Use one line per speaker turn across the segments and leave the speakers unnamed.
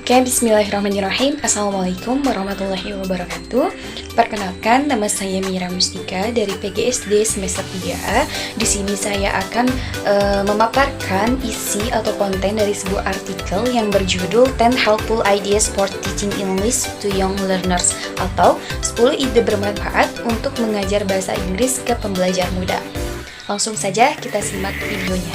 Oke, bismillahirrahmanirrahim. Assalamualaikum warahmatullahi wabarakatuh. Perkenalkan, nama saya Mira Mustika dari PGSD semester 3A. Di sini saya akan memaparkan isi atau konten dari sebuah artikel yang berjudul 10 Helpful Ideas for Teaching English to Young Learners atau 10 ide bermanfaat untuk mengajar bahasa Inggris ke pembelajar muda. Langsung saja kita simak videonya.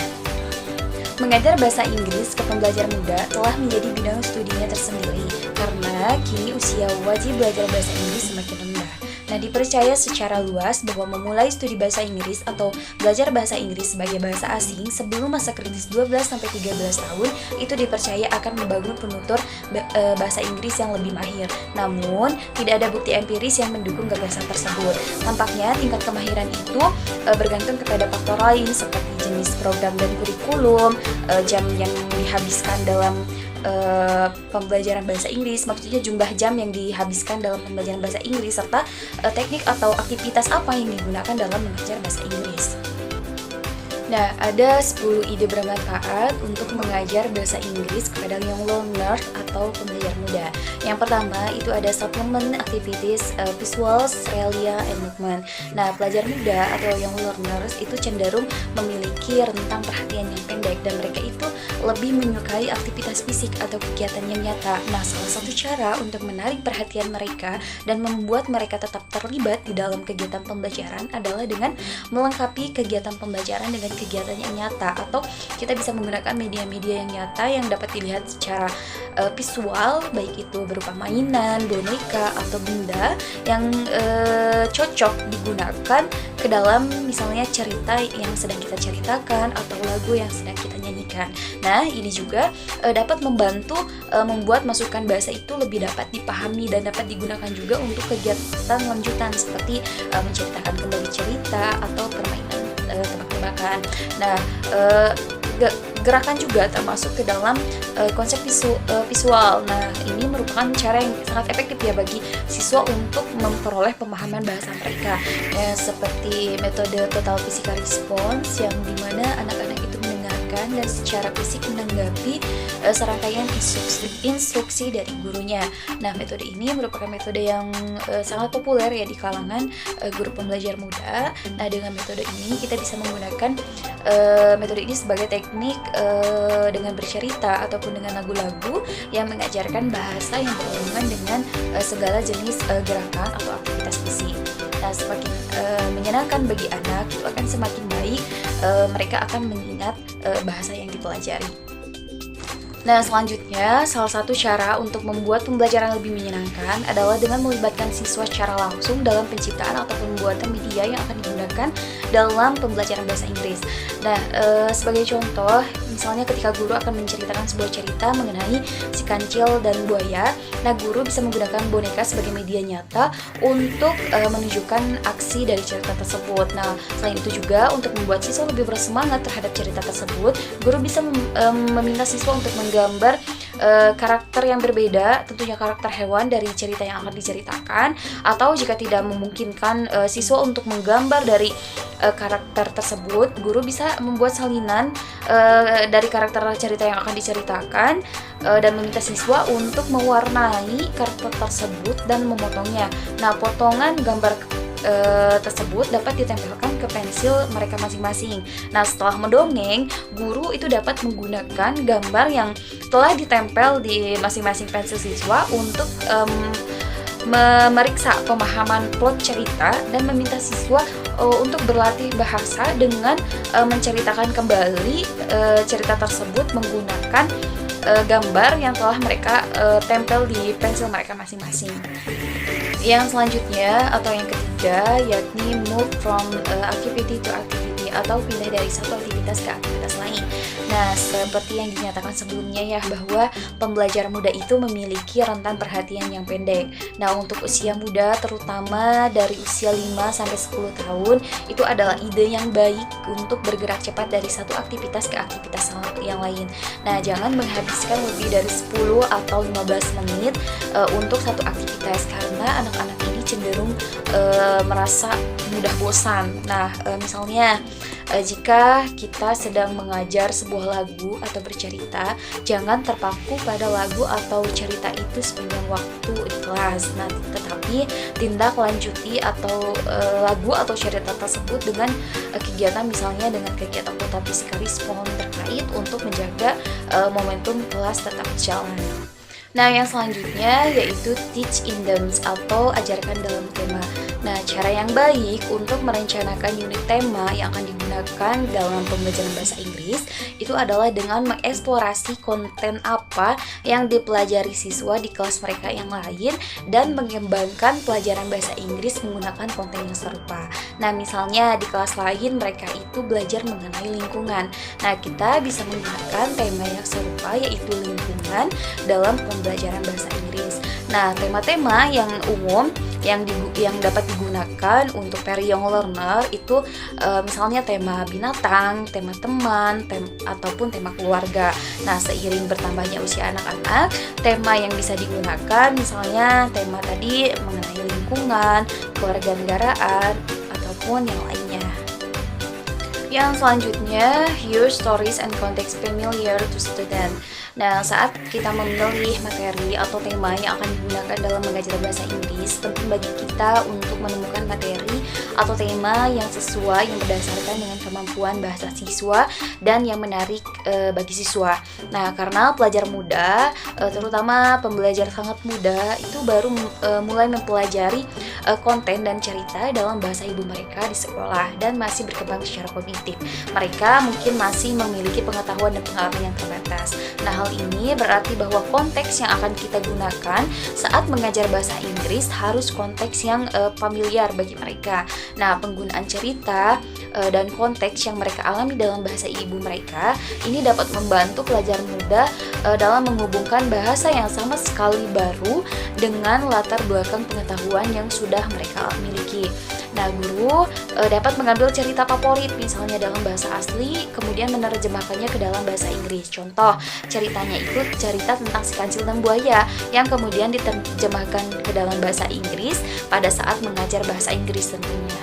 Mengajar bahasa Inggris ke pembelajar muda telah menjadi bidang studinya tersendiri karena kini usia wajib belajar bahasa Inggris semakin rendah. Nah, dipercaya secara luas bahwa memulai studi bahasa Inggris atau belajar bahasa Inggris sebagai bahasa asing sebelum masa kritis 12-13 tahun itu dipercaya akan membangun penutur bahasa Inggris yang lebih mahir. Namun, tidak ada bukti empiris yang mendukung gagasan tersebut. Tampaknya tingkat kemahiran itu bergantung kepada faktor lain seperti jenis program dan kurikulum, jam yang dihabiskan dalam pembelajaran bahasa Inggris, maksudnya jumlah jam yang dihabiskan dalam pembelajaran bahasa Inggris, serta teknik atau aktivitas apa yang digunakan dalam mengajar bahasa Inggris. Nah, ada 10 ide bermanfaat untuk mengajar bahasa Inggris kepada young learners atau pembelajar muda. Yang pertama, itu ada supplement activities, visuals, realia, and movement. Nah, pelajar muda atau young learners itu cenderung memiliki rentang perhatian yang pendek dan mereka itu lebih menyukai aktivitas fisik atau kegiatan yang nyata. Nah, salah satu cara untuk menarik perhatian mereka dan membuat mereka tetap terlibat di dalam kegiatan pembelajaran adalah dengan melengkapi kegiatan pembelajaran dengan kegiatan yang nyata, atau kita bisa menggunakan media-media yang nyata yang dapat dilihat secara visual, baik itu berupa mainan, boneka, atau benda yang cocok digunakan ke dalam misalnya cerita yang sedang kita ceritakan atau lagu yang sedang kita nyanyikan. Nah, ini juga dapat membantu membuat masukan bahasa itu lebih dapat dipahami dan dapat digunakan juga untuk kegiatan lanjutan seperti menceritakan kembali cerita atau permainan tebak-tebakan. Nah, gerakan juga termasuk ke dalam konsep visual. Nah, ini merupakan cara yang sangat efektif ya bagi siswa untuk memperoleh pemahaman bahasa mereka. Ya, seperti metode total physical response yang dimana anak-anak itu mendengarkan dan secara fisik menanggapi serangkaian instruksi dari gurunya. Nah, metode ini merupakan metode yang sangat populer ya di kalangan guru pembelajar muda. Nah, dengan metode ini kita bisa menggunakan metode ini sebagai teknik dengan bercerita ataupun dengan lagu-lagu yang mengajarkan bahasa yang berhubungan dengan segala jenis gerakan atau aktivitas fisik. Nah, semakin menyenangkan bagi anak, itu akan semakin baik mereka akan mengingat bahasa yang dipelajari. Nah, selanjutnya, salah satu cara untuk membuat pembelajaran lebih menyenangkan adalah dengan melibatkan siswa secara langsung dalam penciptaan atau pembuatan media yang akan digunakan dalam pembelajaran bahasa Inggris. Nah, sebagai contoh, misalnya ketika guru akan menceritakan sebuah cerita mengenai si kancil dan buaya, nah guru bisa menggunakan boneka sebagai media nyata untuk menunjukkan aksi dari cerita tersebut. Nah, selain itu juga untuk membuat siswa lebih bersemangat terhadap cerita tersebut, guru bisa meminta siswa untuk menggambar karakter yang berbeda, tentunya karakter hewan dari cerita yang akan diceritakan, atau jika tidak memungkinkan siswa untuk menggambar dari karakter tersebut, guru bisa membuat salinan dari karakter cerita yang akan diceritakan dan meminta siswa untuk mewarnai karakter tersebut dan memotongnya. Nah, potongan gambar tersebut dapat ditempelkan ke pensil mereka masing-masing. Nah, setelah mendongeng, guru itu dapat menggunakan gambar yang telah ditempel di masing-masing pensil siswa untuk memeriksa pemahaman plot cerita dan meminta siswa untuk berlatih bahasa dengan menceritakan kembali cerita tersebut menggunakan gambar yang telah mereka tempel di pensil mereka masing-masing. Yang selanjutnya atau yang ketiga yakni move from activity to activity atau pindah dari satu aktivitas ke aktivitas lain. Nah, seperti yang dinyatakan sebelumnya ya, bahwa pembelajar muda itu memiliki rentan perhatian yang pendek. Nah, untuk usia muda terutama dari usia 5-10 tahun itu adalah ide yang baik untuk bergerak cepat dari satu aktivitas ke aktivitas yang lain. Nah, jangan menghabiskan lebih dari 10 atau 15 menit untuk satu aktivitas karena anak-anak ini cenderung merasa mudah bosan. Nah, misalnya jika kita sedang mengajar sebuah lagu atau bercerita, jangan terpaku pada lagu atau cerita itu sepanjang waktu di kelas. Nah, tetapi tindak lanjuti atau lagu atau cerita tersebut dengan kegiatan, misalnya dengan kegiatan kota fisika respon terkait untuk menjaga momentum kelas tetap berjalan. Nah, yang selanjutnya yaitu teach in dance atau ajarkan dalam tema. Nah, cara yang baik untuk merencanakan unit tema yang akan digunakan dalam pembelajaran bahasa Inggris itu adalah dengan mengeksplorasi konten apa yang dipelajari siswa di kelas mereka yang lain dan mengembangkan pelajaran bahasa Inggris menggunakan konten yang serupa. Nah, misalnya di kelas lain mereka itu belajar mengenai lingkungan. Nah, kita bisa menggunakan tema yang serupa yaitu lingkungan dalam pembelajaran bahasa Inggris. Nah, tema-tema yang umum yang dapat digunakan untuk very young learner itu misalnya tema binatang, tema teman, ataupun tema keluarga. Nah, seiring bertambahnya usia anak-anak, tema yang bisa digunakan misalnya tema tadi mengenai lingkungan, kewarganegaraan, ataupun yang lainnya. Yang selanjutnya, use stories and context familiar to student. Nah, saat kita memilih materi atau tema yang akan digunakan dalam mengajar bahasa Inggris, penting bagi kita untuk menemukan materi atau tema yang sesuai, yang berdasarkan dengan kemampuan bahasa siswa dan yang menarik bagi siswa. Nah, karena pelajar muda, terutama pembelajar sangat muda, itu baru mulai mempelajari konten dan cerita dalam bahasa ibu mereka di sekolah dan masih berkembang secara kognitif. Mereka mungkin masih memiliki pengetahuan dan pengalaman yang terbatas. Nah, hal ini berarti bahwa konteks yang akan kita gunakan saat mengajar bahasa Inggris harus konteks yang familiar bagi mereka. Nah, penggunaan cerita dan konteks yang mereka alami dalam bahasa ibu mereka ini dapat membantu pelajar muda dalam menghubungkan bahasa yang sama sekali baru dengan latar belakang pengetahuan yang sudah mereka miliki. Nah, guru dapat mengambil cerita favorit misalnya dalam bahasa asli, kemudian menerjemahkannya ke dalam bahasa Inggris. Contoh, ceritanya itu cerita tentang si kancil dan buaya yang kemudian diterjemahkan ke dalam bahasa Inggris pada saat mengajar bahasa Inggris tentunya.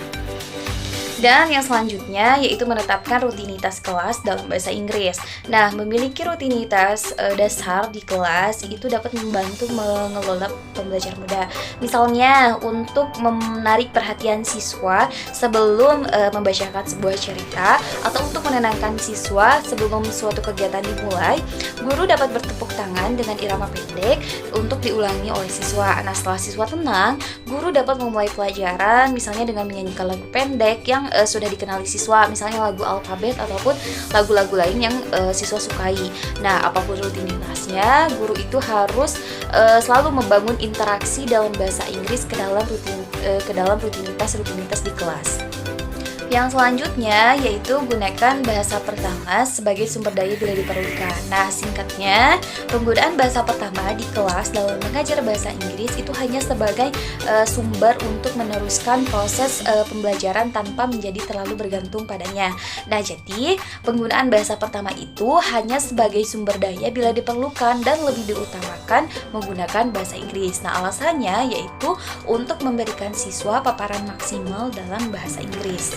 Dan yang selanjutnya yaitu menetapkan rutinitas kelas dalam bahasa Inggris. Nah, memiliki rutinitas dasar di kelas itu dapat membantu mengelola pembelajar muda. Misalnya, untuk menarik perhatian siswa sebelum membacakan sebuah cerita atau untuk menenangkan siswa sebelum suatu kegiatan dimulai, guru dapat bertepuk tangan dengan irama pendek untuk diulangi oleh siswa. Nah, setelah siswa tenang, guru dapat memulai pelajaran misalnya dengan menyanyikan lagu pendek yang sudah dikenali siswa, misalnya lagu alfabet ataupun lagu-lagu lain yang siswa sukai. Nah, apapun rutinitasnya, guru itu harus selalu membangun interaksi dalam bahasa Inggris ke dalam rutinitas di kelas. Yang selanjutnya yaitu gunakan bahasa pertama sebagai sumber daya bila diperlukan. Nah, singkatnya, penggunaan bahasa pertama di kelas dalam mengajar bahasa Inggris itu hanya sebagai sumber untuk meneruskan proses pembelajaran tanpa menjadi terlalu bergantung padanya. Nah, jadi penggunaan bahasa pertama itu hanya sebagai sumber daya bila diperlukan dan lebih diutamakan menggunakan bahasa Inggris. Nah, alasannya yaitu untuk memberikan siswa paparan maksimal dalam bahasa Inggris.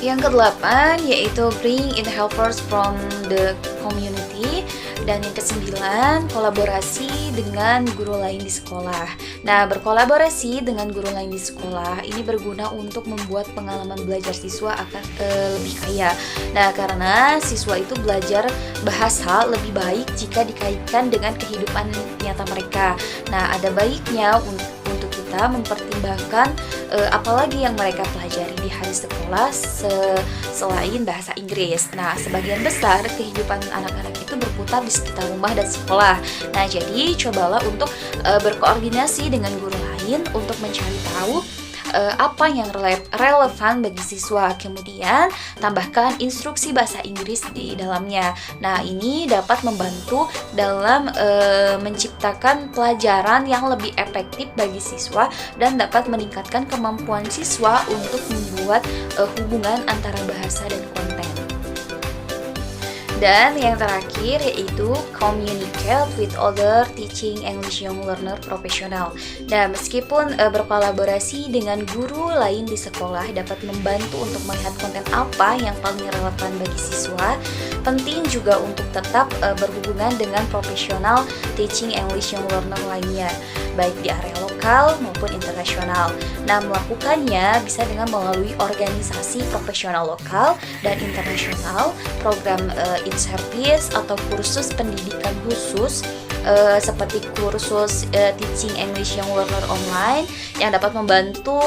Yang kedelapan yaitu bring in helpers from the community. Dan yang kesembilan, kolaborasi dengan guru lain di sekolah. Nah, berkolaborasi dengan guru lain di sekolah ini berguna untuk membuat pengalaman belajar siswa akan lebih kaya. Nah, karena siswa itu belajar bahasa lebih baik jika dikaitkan dengan kehidupan nyata mereka. Nah, ada baiknya untuk kita mempertimbangkan apalagi yang mereka pelajari di hari sekolah selain bahasa Inggris. Nah, sebagian besar kehidupan anak-anak itu berputar di sekitar rumah dan sekolah. Nah, jadi cobalah untuk berkoordinasi dengan guru lain untuk mencari tahu apa yang relevan bagi siswa. Kemudian tambahkan instruksi bahasa Inggris di dalamnya. Nah, ini dapat membantu dalam menciptakan pelajaran yang lebih efektif bagi siswa dan dapat meningkatkan kemampuan siswa untuk membuat hubungan antara bahasa dan konten. Dan yang terakhir yaitu communicate with other teaching English young learner professional. Nah, meskipun berkolaborasi dengan guru lain di sekolah dapat membantu untuk melihat konten apa yang paling relevan bagi siswa, penting juga untuk tetap berhubungan dengan profesional teaching English young learner lainnya, baik di area lokal maupun internasional. Nah, melakukannya bisa dengan melalui organisasi profesional lokal dan internasional, program in-service atau kursus pendidikan khusus seperti kursus teaching English young learner online yang dapat membantu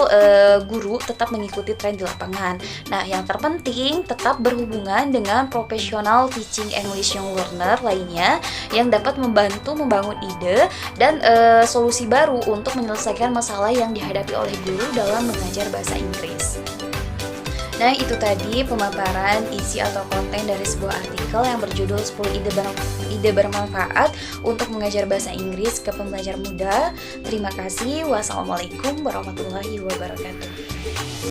guru tetap mengikuti tren di lapangan. Nah, yang terpenting tetap berhubungan dengan profesional teaching English young learner lainnya yang dapat membantu membangun ide dan solusi baru untuk menyelesaikan masalah yang dihadapi oleh guru dalam mengajar bahasa Inggris. Nah, itu tadi pemaparan isi atau konten dari sebuah artikel yang berjudul 10 ide bermanfaat untuk mengajar bahasa Inggris ke pembelajar muda. Terima kasih. Wassalamualaikum warahmatullahi wabarakatuh.